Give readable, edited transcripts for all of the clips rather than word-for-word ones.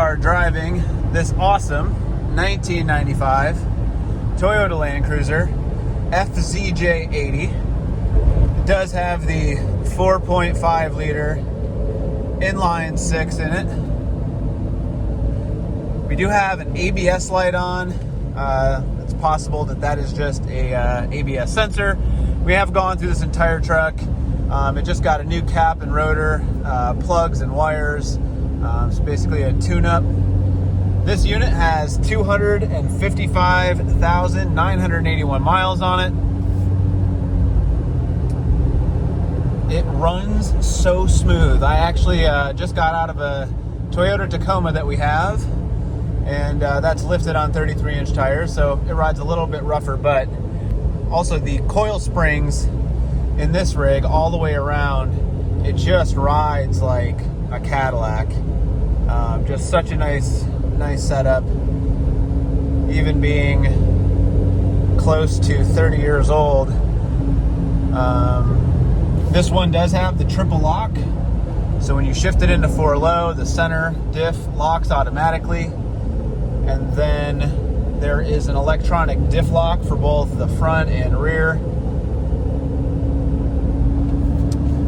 are driving this awesome 1995 Toyota Land Cruiser FZJ80. It does have the 4.5 liter inline 6 in it. We do have an ABS light on. It's possible that is just a ABS sensor. We have gone through this entire truck. It just got a new cap and rotor, plugs and wires. It's basically a tune-up. This unit has 255,981 miles on it. It runs so smooth. I actually just got out of a Toyota Tacoma that we have, and that's lifted on 33-inch tires, so it rides a little bit rougher, but also the coil springs in this rig all the way around, it just rides like a Cadillac. Just such a nice setup, even being close to 30 years old. This one does have the triple lock, so when you shift it into 4 low, the center diff locks automatically, and then there is an electronic diff lock for both the front and rear.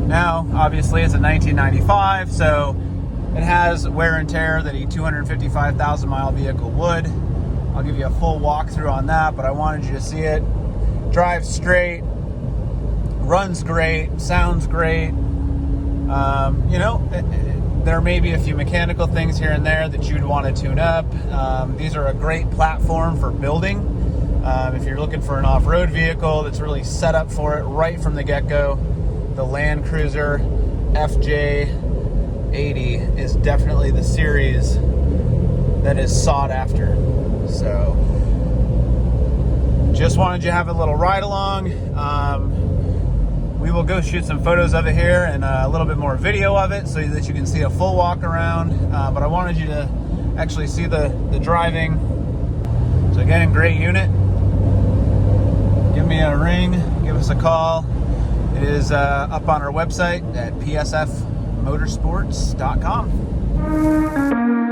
Now, obviously, it's a 1995, so it has wear and tear that a 255,000 mile vehicle would. I'll give you a full walkthrough on that, but I wanted you to see it. Drives straight, runs great, sounds great. There may be a few mechanical things here and there that you'd want to tune up. These are a great platform for building. If you're looking for an off-road vehicle that's really set up for it right from the get-go, the Land Cruiser FJ80 is definitely the series that is sought after. So, just wanted you to have a little ride along. We will go shoot some photos of it here and a little bit more video of it so that you can see a full walk around. But I wanted you to actually see the driving. So again, great unit. Give me a ring, give us a call. It is up on our website at psfmotorsports.com.